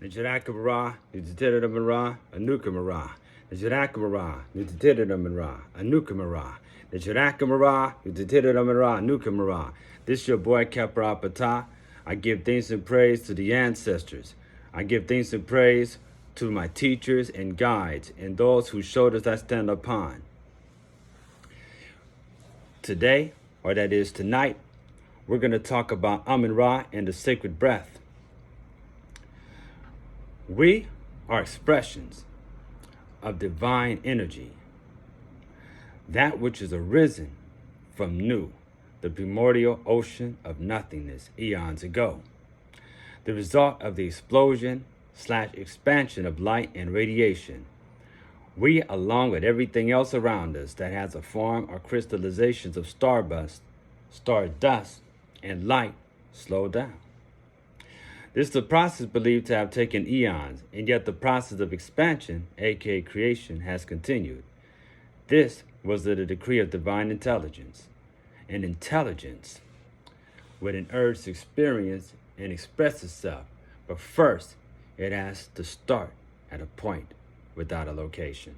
Nijirakamara, Nijitidamara, Anukamara. Nijirakamara, Nijitidamara, Anukamara. Nijirakamara, Nijitidamara, Anukamara. This your boy Kapra Pata. I give thanks and praise to the ancestors. I give thanks and praise to my teachers and guides and those whose shoulders I stand upon. Today, or that is tonight, we're going to talk about Amun-Ra and the sacred breath. We are expressions of divine energy, that which is arisen from Nu, the primordial ocean of nothingness eons ago, the result of the explosion/expansion of light and radiation. We, along with everything else around us that has a form or crystallizations of stardust, and light, slow down. This is a process believed to have taken eons, and yet the process of expansion, aka creation, has continued. This was the decree of divine intelligence. An intelligence with an urge to experience and express itself, but first it has to start at a point without a location.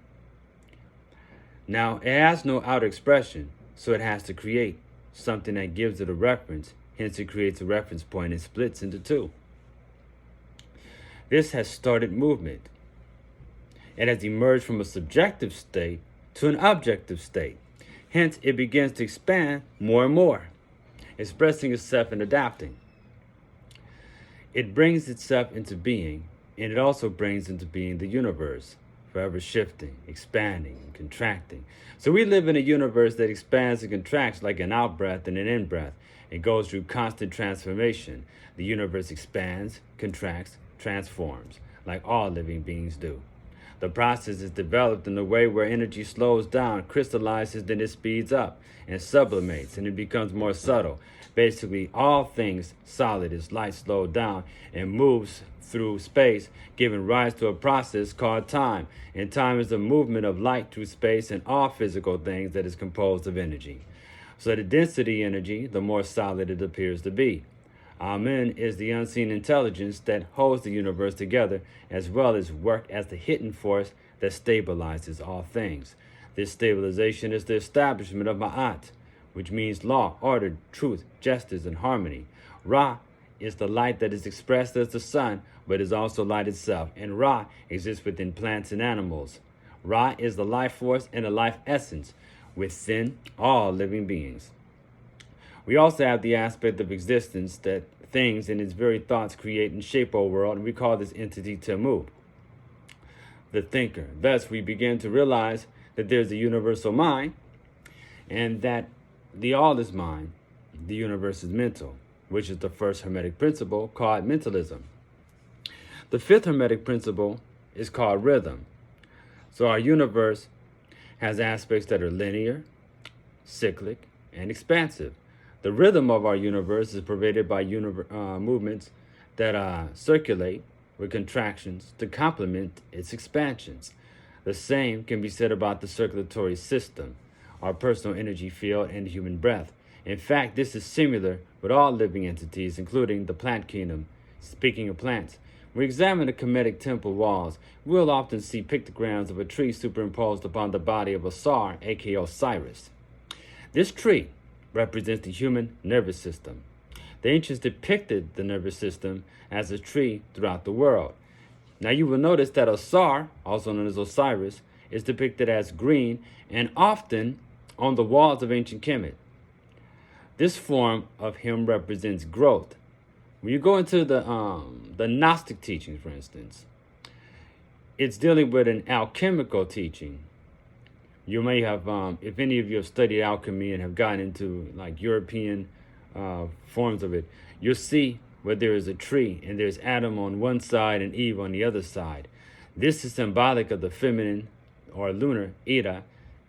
Now, it has no outer expression, so it has to create something that gives it a reference, hence it creates a reference point and splits into two. This has started movement. It has emerged from a subjective state to an objective state. Hence, it begins to expand more and more, expressing itself and adapting. It brings itself into being, and it also brings into being the universe, forever shifting, expanding, and contracting. So we live in a universe that expands and contracts like an out-breath and an in-breath. It goes through constant transformation. The universe expands, contracts, transforms, like all living beings do. The process is developed in a way where energy slows down, crystallizes, then it speeds up and sublimates, and it becomes more subtle. Basically, all things solid is light slowed down and moves through space, giving rise to a process called time. And time is the movement of light through space and all physical things that is composed of energy. So the density energy, the more solid it appears to be. Amen is the unseen intelligence that holds the universe together, as well as work as the hidden force that stabilizes all things. This stabilization is the establishment of Ma'at, which means law, order, truth, justice, and harmony. Ra is the light that is expressed as the sun, but is also light itself, and Ra exists within plants and animals. Ra is the life force and the life essence within all living beings. We also have the aspect of existence that things and its very thoughts create and shape our world, and we call this entity Temu, the thinker. Thus, we begin to realize that there's a universal mind, and that the all is mind, the universe is mental, which is the first Hermetic principle called mentalism. The fifth Hermetic principle is called rhythm. So our universe has aspects that are linear, cyclic, and expansive. The rhythm of our universe is pervaded by movements that circulate with contractions to complement its expansions. The same can be said about the circulatory system, our personal energy field, and the human breath. In fact, this is similar with all living entities, including the plant kingdom. Speaking of plants, when we examine the Kemetic temple walls, we'll often see pictograms of a tree superimposed upon the body of Osar, aka Osiris. This tree represents the human nervous system. The ancients depicted the nervous system as a tree throughout the world. Now you will notice that Osar, also known as Osiris, is depicted as green and often on the walls of ancient Kemet. This form of him represents growth. When you go into the Gnostic teachings, for instance, it's dealing with an alchemical teaching. You may have, if any of you have studied alchemy and have gotten into like European forms of it, you'll see where there is a tree and there's Adam on one side and Eve on the other side. This is symbolic of the feminine or lunar Ida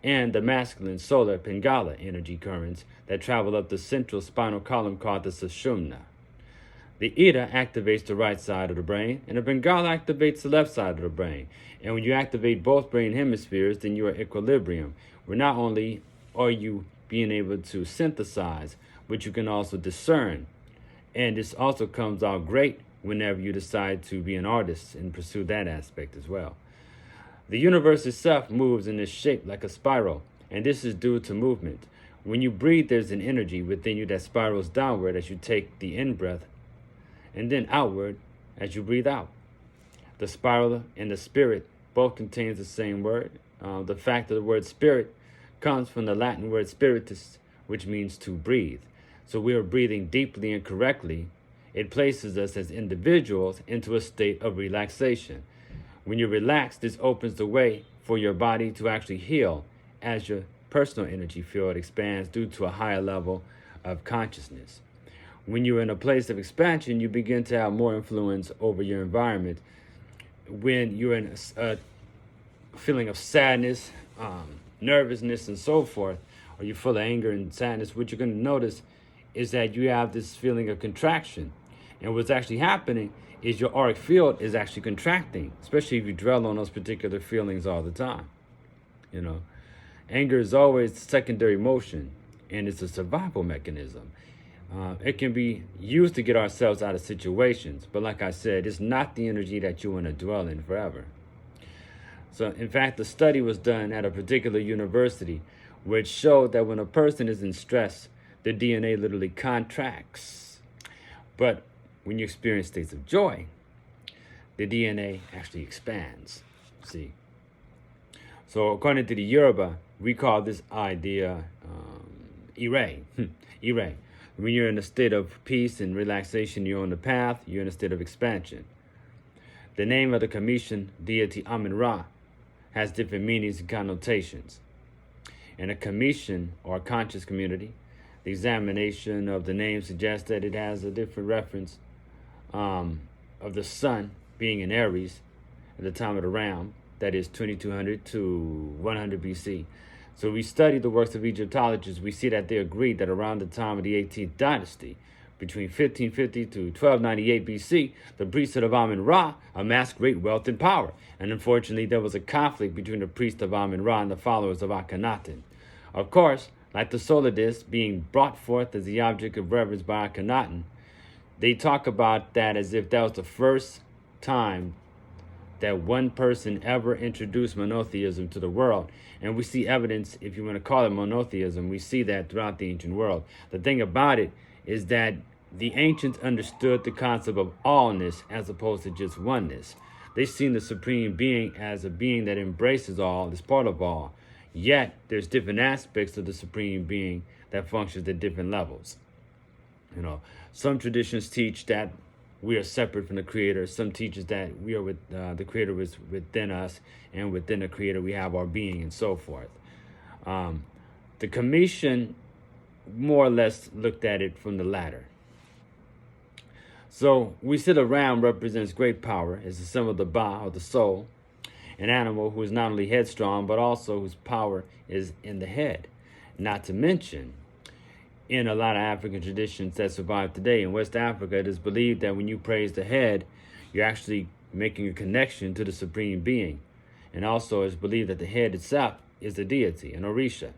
and the masculine solar Pingala energy currents that travel up the central spinal column called the Sushumna. The Ida activates the right side of the brain, and the Bengala activates the left side of the brain. And when you activate both brain hemispheres, then you are equilibrium, where not only are you being able to synthesize, but you can also discern. And this also comes out great whenever you decide to be an artist and pursue that aspect as well. The universe itself moves and is shaped like a spiral, and this is due to movement. When you breathe, there's an energy within you that spirals downward as you take the in breath, and then outward as you breathe out. The spiral and the spirit both contains the same word. The fact of the word spirit comes from the Latin word spiritus, which means to breathe. So we are breathing deeply and correctly. It places us as individuals into a state of relaxation. When you relax, this opens the way for your body to actually heal as your personal energy field expands due to a higher level of consciousness. When you're in a place of expansion, you begin to have more influence over your environment. When you're in a feeling of sadness, nervousness, and so forth, or you're full of anger and sadness, what you're going to notice is that you have this feeling of contraction. And what's actually happening is your auric field is actually contracting, especially if you dwell on those particular feelings all the time. You know, anger is always secondary emotion, and it's a survival mechanism. It can be used to get ourselves out of situations, but like I said, it's not the energy that you want to dwell in forever. So, in fact, a study was done at a particular university which showed that when a person is in stress, the DNA literally contracts. But when you experience states of joy, the DNA actually expands. See? So, according to the Yoruba, we call this idea ire. Ire. When you're in a state of peace and relaxation, you're on the path, you're in a state of expansion. The name of the Commission deity Amun-Ra has different meanings and connotations. In a Commission or conscious community, the examination of the name suggests that it has a different reference of the sun being in Aries at the time of the Ram, that is 2200 to 100 BC. So we study the works of Egyptologists, we see that they agreed that around the time of the 18th dynasty, between 1550 to 1298 BC, the priesthood of Amun-Ra amassed great wealth and power. And unfortunately, there was a conflict between the priest of Amun-Ra and the followers of Akhenaten. Of course, like the solar disk being brought forth as the object of reverence by Akhenaten, they talk about that as if that was the first time that one person ever introduced monotheism to the world. And we see evidence, if you want to call it monotheism, we see that throughout the ancient world. The thing about it is that the ancients understood the concept of allness as opposed to just oneness. They seen the supreme being as a being that embraces all, is part of all. Yet, there's different aspects of the supreme being that functions at different levels. You know, some traditions teach that we are separate from the Creator. Some teaches that we are with the Creator is within us, and within the Creator we have our being, and so forth. The Commission more or less looked at it from the latter. So we see the ram represents great power as the symbol of the Ba, or the soul, an animal who is not only headstrong but also whose power is in the head. Not to mention, in a lot of African traditions that survive today in West Africa, it is believed that when you praise the head, you're actually making a connection to the supreme being. And also it's believed that the head itself is the deity, an orisha.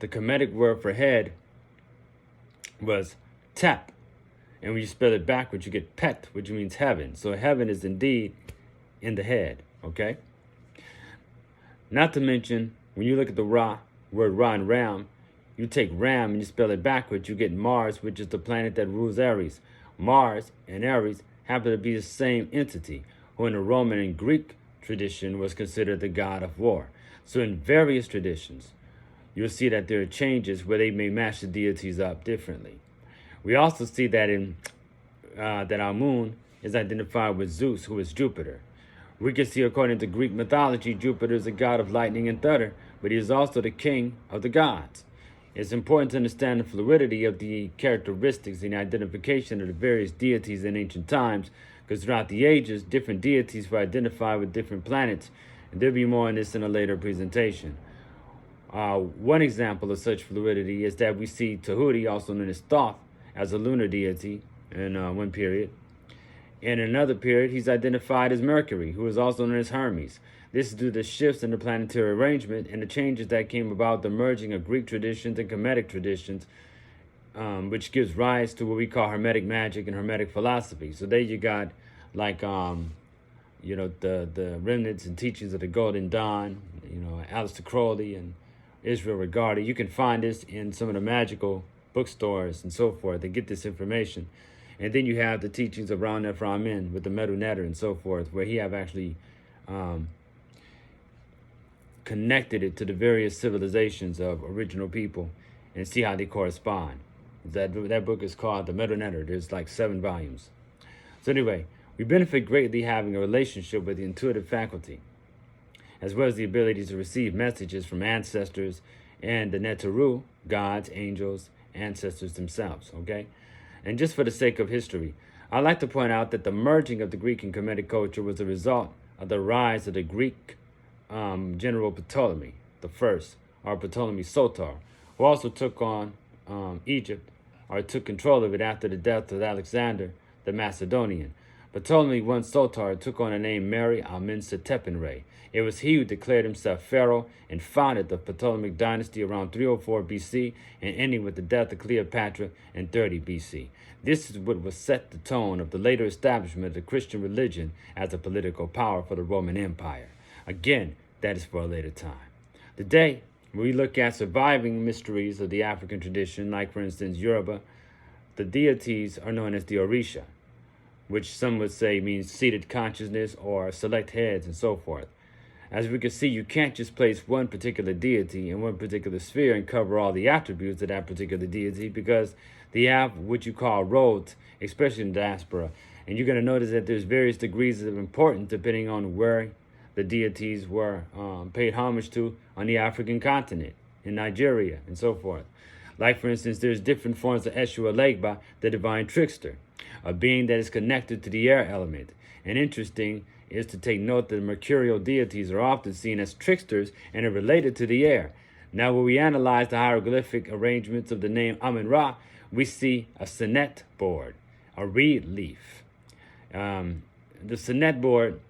The Kemetic word for head was tep. And when you spell it backwards, you get pet, which means heaven. So heaven is indeed in the head, okay? Not to mention, when you look at the word Ra and Ram, you take Ram and you spell it backwards, you get Mars, which is the planet that rules Aries. Mars and Aries happen to be the same entity, who in the Roman and Greek tradition was considered the god of war. So in various traditions, you'll see that there are changes where they may match the deities up differently. We also see that that Amun is identified with Zeus, who is Jupiter. We can see, according to Greek mythology, Jupiter is a god of lightning and thunder, but he is also the king of the gods. It's important to understand the fluidity of the characteristics and identification of the various deities in ancient times, because throughout the ages, different deities were identified with different planets, and there'll be more on this in a later presentation. One example of such fluidity is that we see Tahuti, also known as Thoth, as a lunar deity in one period. In another period, he's identified as Mercury, who is also known as Hermes. This is due to shifts in the planetary arrangement and the changes that came about the merging of Greek traditions and Kemetic traditions which gives rise to what we call Hermetic magic and Hermetic philosophy. So there you got like the remnants and teachings of the Golden Dawn, Aleister Crowley and Israel Regardie. You can find this in some of the magical bookstores and so forth. They get this information. And then you have the teachings of Ra Nephra-Amen with the Medu Neter and so forth, where he have actually connected it to the various civilizations of original people and see how they correspond. That book is called the Medu Neter. There's like 7 volumes. So anyway, we benefit greatly having a relationship with the intuitive faculty, as well as the ability to receive messages from ancestors and the Neteru, gods, angels, ancestors themselves, okay? And just for the sake of history, I'd like to point out that the merging of the Greek and Kemetic culture was a result of the rise of the Greek general Ptolemy the First, or Ptolemy Soter, who also took on Egypt, or took control of it after the death of Alexander the Macedonian. Ptolemy I Soter took on the name Mary Amenhotep. It was he who declared himself pharaoh and founded the Ptolemaic dynasty around 304 BC and ending with the death of Cleopatra in 30 BC. This is what was set the tone of the later establishment of the Christian religion as a political power for the Roman Empire. Again, that is for a later time. Today, we look at surviving mysteries of the African tradition, like, for instance, Yoruba. The deities are known as the Orisha, which some would say means seated consciousness or select heads and so forth. As we can see, you can't just place one particular deity in one particular sphere and cover all the attributes of that particular deity, because they have what you call roles, especially in diaspora. And you're going to notice that there's various degrees of importance depending on where the deities were paid homage to on the African continent, in Nigeria, and so forth. Like, for instance, there's different forms of Eshu Elegba, the divine trickster, a being that is connected to the air element. And interesting is to take note that the mercurial deities are often seen as tricksters and are related to the air. Now, when we analyze the hieroglyphic arrangements of the name Amun-Ra, we see a sonnet board, a reed leaf. The sonnet board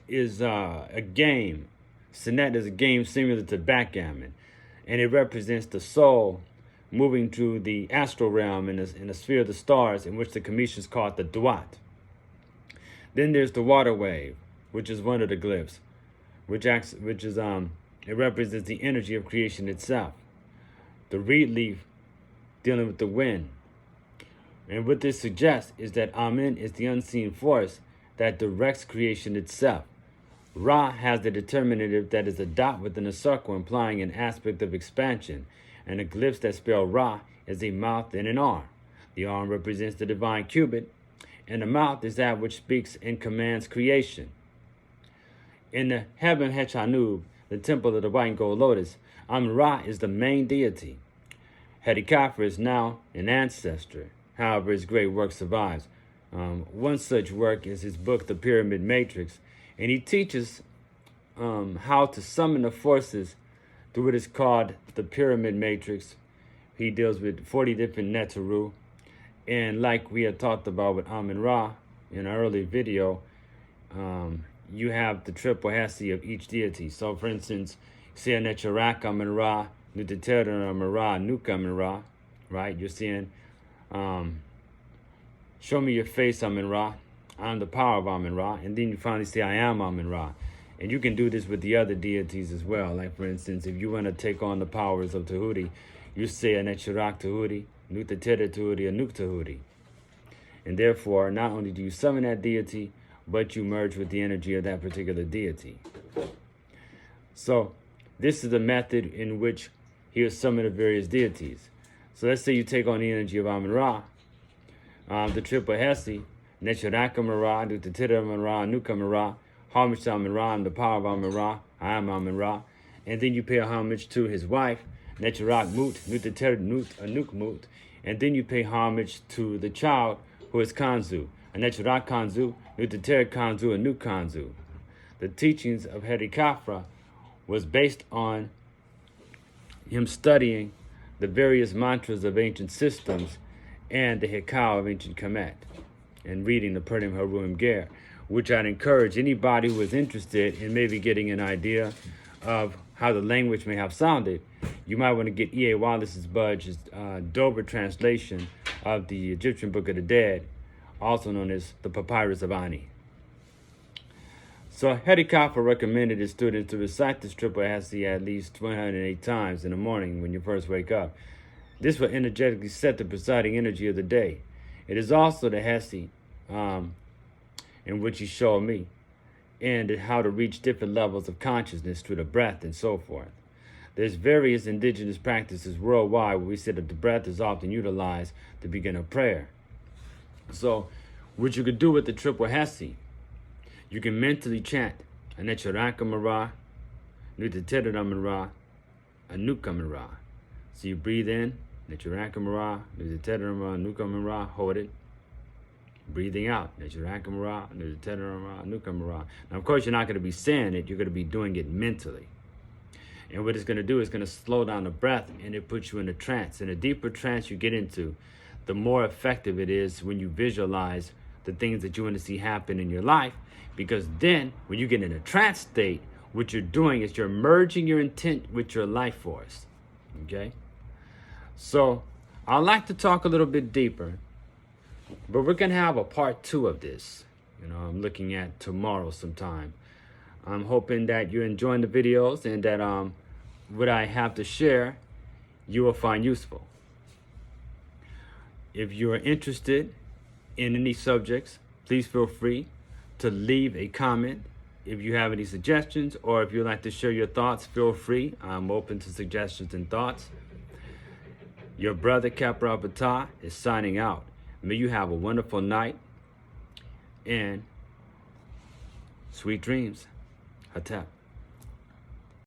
is a game. Sonnet is a game similar to backgammon, and it represents the soul moving through the astral realm in the sphere of the stars, in which the Cometians call it the Duat. Then there's the water wave, which is one of the glyphs, it represents the energy of creation itself. The reed leaf dealing with the wind. And what this suggests is that Amen is the unseen force that directs creation itself. Ra has the determinative that is a dot within a circle, implying an aspect of expansion, and the glyphs that spell Ra is a mouth and an arm. The arm represents the divine cubit, and the mouth is that which speaks and commands creation. In the Heaven Hechanub, the temple of the white and gold lotus, Amun-Ra is the main deity. Hedykhafre is now an ancestor. However, his great work survives. One such work is his book, The Pyramid Matrix, and he teaches how to summon the forces through what is called the Pyramid Matrix. He deals with 40 different Neteru, and like we had talked about with Amun-Ra in an early video, you have the triple hesi of each deity. So, for instance, see a Necharak Amun-Ra, Nutatera Amun-Ra, Nuk Amun-Ra, right? You're seeing, show me your face, Amun-Ra. I'm the power of Amun-Ra. And then you finally say, I am Amun-Ra. And you can do this with the other deities as well. Like, for instance, if you want to take on the powers of Tahuti, you say a Necharak Tahuti, Nutatera Tahuti, or Nuk Tahuti. And therefore, not only do you summon that deity, but you merge with the energy of that particular deity. So, this is the method in which he will summon the various deities. So let's say you take on the energy of Amun-Ra, the triple hesi, Necharak Amun-Ra, Nutatera Amun-Ra, Nuk Amun-Ra, homage to Amun-Ra, and the power of Amun-Ra, I am Amun-Ra. And then you pay homage to his wife, Necharak Mut, Nutatera Nut, Nuk Mut. And then you pay homage to the child, who is Kanzu, a Necharak Kanzu, Nutatera Kanzu, and Nuk Kanzu. The teachings of Hedykhafre was based on him studying the various mantras of ancient systems and the Hekau of ancient Kemet, and reading the Perdim Haruim Ger, which I'd encourage anybody who is interested in maybe getting an idea of how the language may have sounded. you might want to get E.A. Wallace's Budge's Dover translation of the Egyptian Book of the Dead, also known as the Papyrus of Ani. So Hetty Kauffer recommended his students to recite this triple Hesi at least 108 times in the morning when you first wake up. This will energetically set the presiding energy of the day. It is also the Hesi in which he showed me, and how to reach different levels of consciousness through the breath and so forth. There's various indigenous practices worldwide where we say that the breath is often utilized to begin a prayer. So what you could do with the triple Hesi, you can mentally chant Anecharakamara, Nutateramara, Anukamara. So you breathe in, Necharakamara, Nutateramara, Anukamara, hold it. Breathing out, Necharakamara, Nutateramara, Anukamara. Now, of course, you're not going to be saying it, you're going to be doing it mentally. And what it's going to do is going to slow down the breath, and it puts you in a trance. And the deeper trance you get into, the more effective it is when you visualize the things that you want to see happen in your life. Because then, when you get in a trance state, what you're doing is you're merging your intent with your life force. Okay? So, I'd like to talk a little bit deeper, but we're going to have a part 2 of this. I'm looking at tomorrow sometime. I'm hoping that you're enjoying the videos and that what I have to share, you will find useful. If you're interested in any subjects, please feel free to leave a comment. If you have any suggestions or if you'd like to share your thoughts, feel free. I'm open to suggestions and thoughts. Your brother Kapra Bata is signing out. May you have a wonderful night and sweet dreams. Hatep.